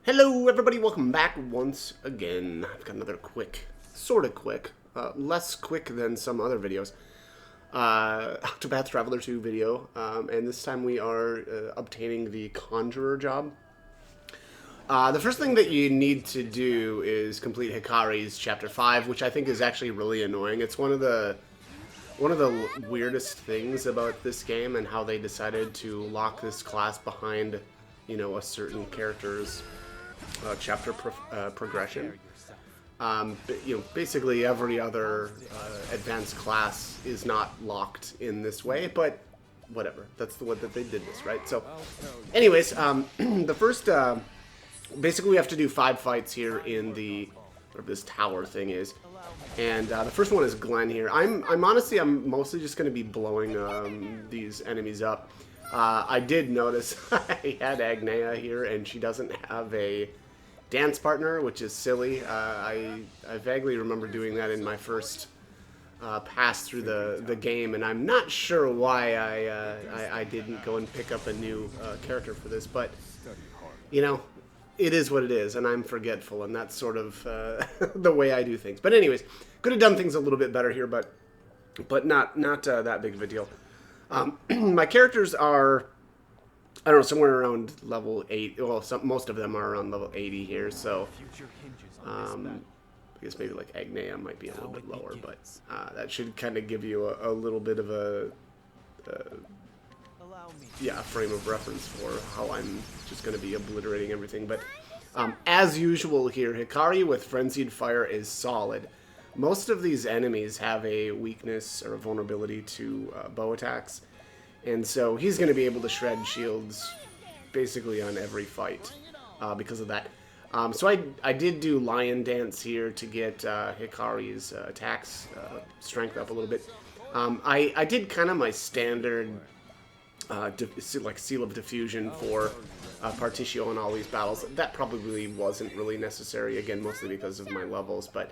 Hello everybody, welcome back once again. I've got another quick, sort of quick, less quick than some other videos, Octopath Traveler 2 video, and this time we are obtaining the Conjurer job. The first thing that you need to do is complete Hikari's Chapter 5, which I think is actually really annoying. It's one of the weirdest things about this game and how they decided to lock this class behind, you know, a certain character's chapter progression. Basically every other advanced class is not locked in this way, but whatever. That's the way that they did this, right? So, anyways, the first, basically we have to do 5 fights here in the, whatever this tower thing is. And the first one is Glenn here. I'm mostly just going to be blowing these enemies up. I did notice I had Agnea here, and she doesn't have a dance partner, which is silly. I vaguely remember doing that in my first pass through the game, and I'm not sure why I didn't go and pick up a new character for this, but, you know, it is what it is, and I'm forgetful, and that's sort of the way I do things. But anyways, could have done things a little bit better here, but not that big of a deal. My characters are, I don't know, somewhere around level 8. Well, most of them are around level 80 here, so I guess maybe like Agnea might be a little bit lower, but that should kind of give you a little bit of a frame of reference for how I'm just going to be obliterating everything. But as usual here, Hikari with Frenzied Fire is solid. Most of these enemies have a weakness or a vulnerability to bow attacks, and so he's going to be able to shred shields basically on every fight because of that. So I did do Lion Dance here to get Hikari's attacks strength up a little bit. I did kind of my standard like Seal of Diffusion for Partitio in all these battles. That probably wasn't really necessary, again, mostly because of my levels, but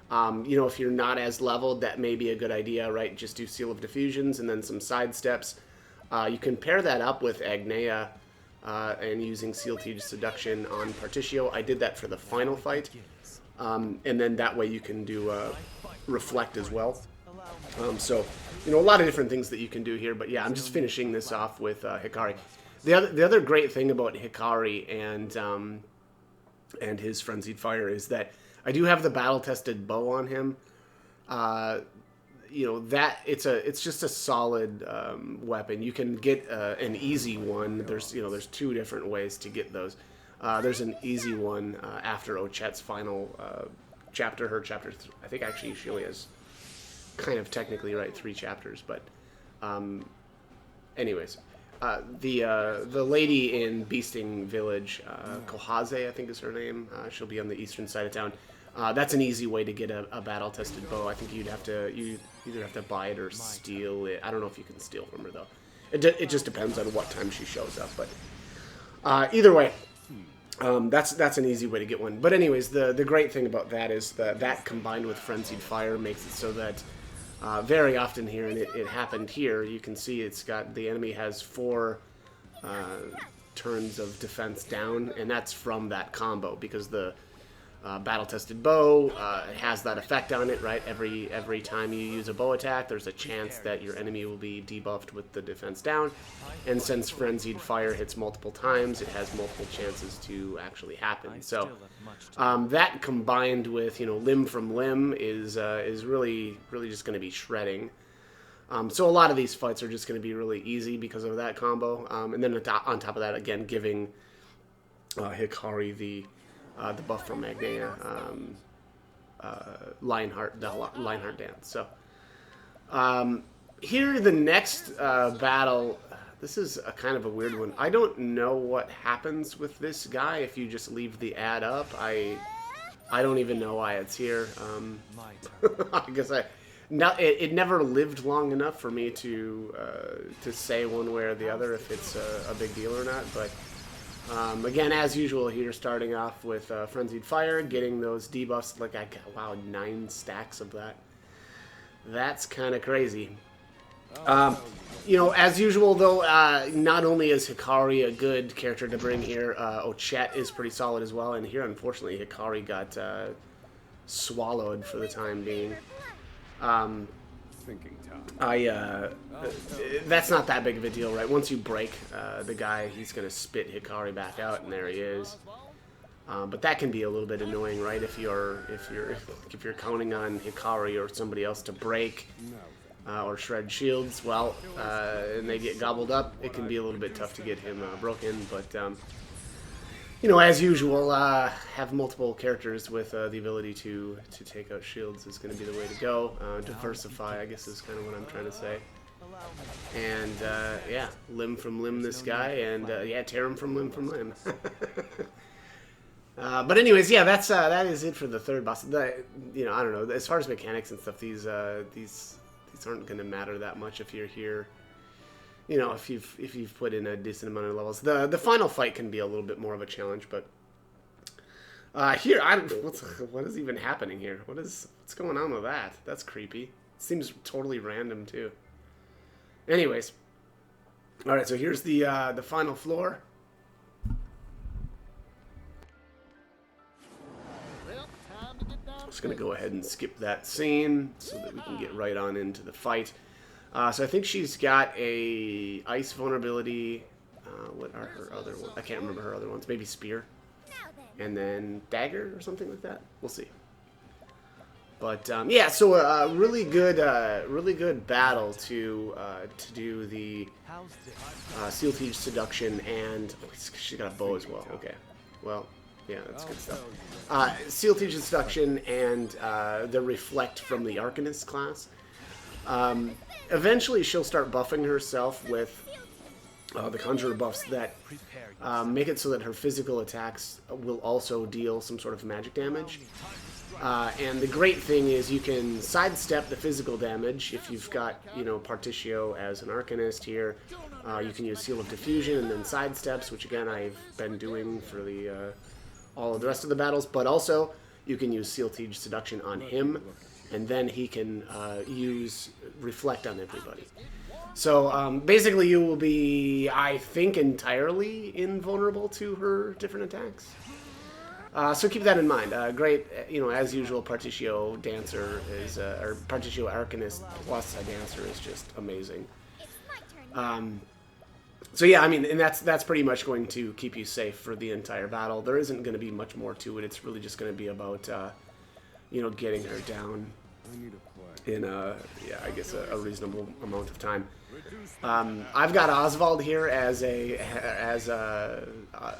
you know, if you're not as leveled, that may be a good idea, right? Just do Seal of Diffusions and then some side steps. You can pair that up with Agnea and using Seal Teach Seduction on Partitio. I did that for the final fight, and then that way you can do Reflect as well. So, you know, a lot of different things that you can do here, but yeah, I'm just finishing this off with Hikari. The other great thing about Hikari and his Frenzied Fire is that I do have the battle-tested bow on him. You know, that it's just a solid weapon. You can get an easy one. There's 2 different ways to get those. There's an easy one after Ochet's final chapter. Her chapter, I think actually she only has kind of technically 3 chapters, but anyways, the lady in Beasting Village, Kohaze, I think is her name. She'll be on the eastern side of town. That's an easy way to get a battle-tested bow. I think you either have to buy it or steal it. I don't know if you can steal from her though. It just depends on what time she shows up. But either way, that's an easy way to get one. But anyways, the great thing about that is that combined with Frenzied Fire makes it so that very often here, and it happened here, you can see the enemy has 4 turns of defense down, and that's from that combo, because the battle-tested bow has that effect on it, right? Every time you use a bow attack, there's a chance that your enemy will be debuffed with the defense down, and since Frenzied Fire hits multiple times, it has multiple chances to actually happen. So that combined with, you know, limb from limb is really just going to be shredding. So a lot of these fights are just going to be really easy because of that combo, and then on top of that, again, giving Hikari the buff from Agnea, Lionheart Dance. So here, the next battle, this is a kind of a weird one. I don't know what happens with this guy if you just leave the ad up. I don't even know why it's here. I guess it never lived long enough for me to say one way or the other if it's a big deal or not, but again, as usual here, starting off with Frenzied Fire, getting those debuffs. Like, I got, wow, 9 stacks of that. That's kind of crazy. You know, as usual, though, not only is Hikari a good character to bring here, Ochet is pretty solid as well. And here, unfortunately, Hikari got swallowed for the time being. That's not that big of a deal, right? Once you break the guy, he's gonna spit Hikari back out, and there he is. But that can be a little bit annoying, right? If you're counting on Hikari or somebody else to break or shred shields, well, and they get gobbled up, it can be a little bit tough to get him broken. But you know, as usual, have multiple characters with the ability to take out shields is going to be the way to go. Diversify, I guess, is kind of what I'm trying to say. And yeah, limb from limb this guy, and yeah, tear him from limb. But anyways, yeah, that is it for the third boss. You know, I don't know. As far as mechanics and stuff, these aren't going to matter that much if you're here. You know, if you've put in a decent amount of levels, the final fight can be a little bit more of a challenge. But here, what is even happening here? What's going on with that? That's creepy. It seems totally random too. Anyways, all right. So here's the final floor. Just gonna go ahead and skip that scene so that we can get right on into the fight. So I think she's got a ice vulnerability. What are her other ones? I can't remember her other ones. Maybe spear, and then dagger or something like that. We'll see. But yeah, so a really good battle to do the Seal Teach Seduction, and she got a bow as well. Okay, well, yeah, that's good stuff. Seal Teach Seduction and the Reflect from the Arcanist class. Eventually, she'll start buffing herself with the Conjurer buffs that make it so that her physical attacks will also deal some sort of magic damage. And the great thing is you can sidestep the physical damage if you've got, you know, Particio as an Arcanist here. You can use Seal of Diffusion and then sidesteps, which again I've been doing for the all of the rest of the battles. But also you can use Seal Teach Seduction on him, and then he can use Reflect on everybody. So basically you will be, I think, entirely invulnerable to her different attacks. So keep that in mind. Great, you know, as usual, Particio Dancer is, or Particio Arcanist plus a Dancer is just amazing. So yeah, I mean, and that's pretty much going to keep you safe for the entire battle. There isn't going to be much more to it. It's really just going to be about, you know, getting her down in yeah, I guess a reasonable amount of time. I've got Oswald here as a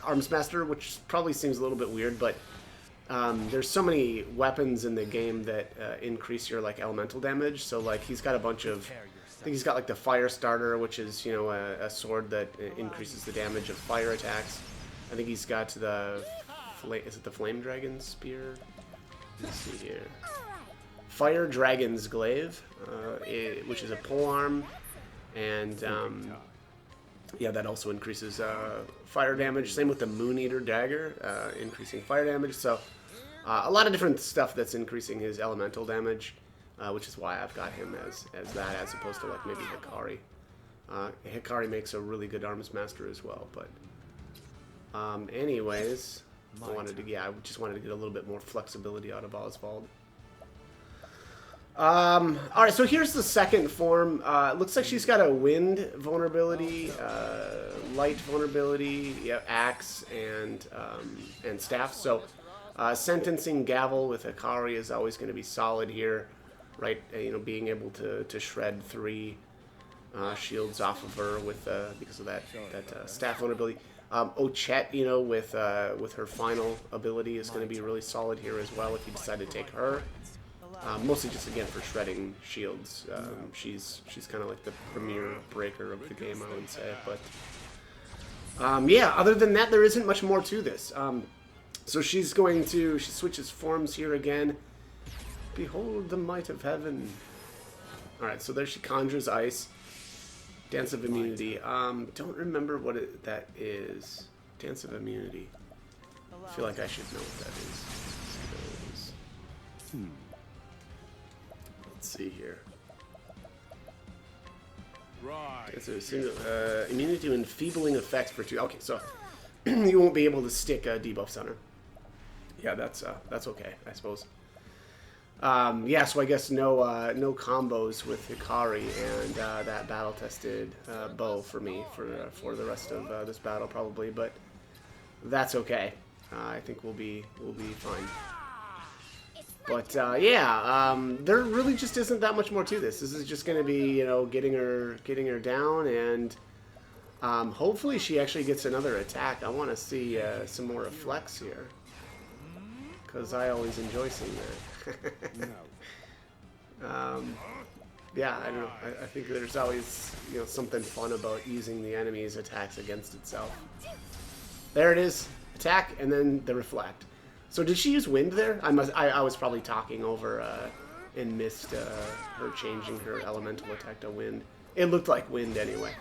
Arms Master, which probably seems a little bit weird, but there's so many weapons in the game that increase your like elemental damage. So like he's got a bunch of, I think he's got like the Fire Starter, which is, you know, a sword that increases the damage of fire attacks. I think he's got the is it the Flame Dragon Spear? Let's see here. Fire Dragon's Glaive, which is a polearm, and yeah, that also increases fire damage. Same with the Moon Eater Dagger, increasing fire damage. So a lot of different stuff that's increasing his elemental damage, which is why I've got him as that, as opposed to like maybe Hikari. Hikari makes a really good Arms Master as well. But anyways, I just wanted to get a little bit more flexibility out of Oswald. Alright, so here's the second form. It looks like she's got a wind vulnerability, light vulnerability, yeah, axe, and staff. So sentencing gavel with Hikari is always going to be solid here, right? You know, being able to shred 3 shields off of her with because of that staff vulnerability. Ochet, you know, with her final ability is going to be really solid here as well if you decide to take her. Mostly just, again, for shredding shields. She's kind of like the premier breaker of the game, I would say. But yeah, other than that, there isn't much more to this. So she switches forms here again. Behold the might of heaven. Alright, so there she conjures ice. Dance of Immunity. Don't remember what that is. Dance of Immunity. I feel like I should know what that is. Let's see here. It's a single, immunity to enfeebling effects for 2. Okay, so you won't be able to stick debuffs on her. Yeah, that's okay, I suppose. Yeah, so I guess no no combos with Hikari and that battle-tested bow for me for the rest of this battle probably, but that's okay. I think we'll be fine. But yeah, there really just isn't that much more to this. This is just going to be, you know, getting her down, and hopefully she actually gets another attack. I want to see some more reflex here, because I always enjoy seeing that. Yeah, I don't know. I think there's always, you know, something fun about using the enemy's attacks against itself. There it is, attack, and then the reflect. So did she use wind there? I was probably talking over and missed her changing her elemental attack to wind. It looked like wind anyway.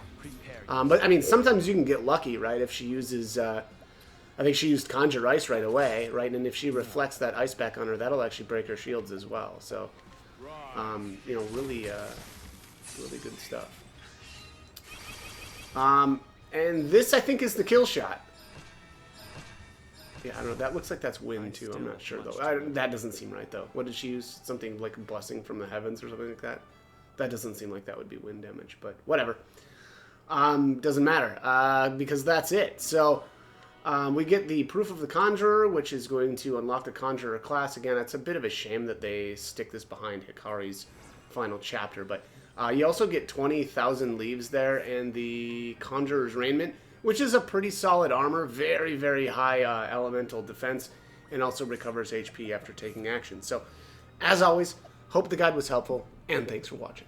But I mean, sometimes you can get lucky, right? If she uses, I think she used Conjure Ice right away, right? And if she reflects that ice back on her, that'll actually break her shields as well. So, you know, really, really good stuff. And this, I think, is the kill shot. Yeah, I don't know. That looks like that's wind, too. I'm not sure, though. That doesn't seem right, though. What did she use? Something like a blessing from the heavens or something like that? That doesn't seem like that would be wind damage, but whatever. Doesn't matter, because that's it. So, we get the Proof of the Conjurer, which is going to unlock the Conjurer class. Again, it's a bit of a shame that they stick this behind Hikari's final chapter, but you also get 20,000 leaves there, and the Conjurer's Raiment, which is a pretty solid armor, very, very high elemental defense, and also recovers HP after taking action. So, as always, hope the guide was helpful, and thanks for watching.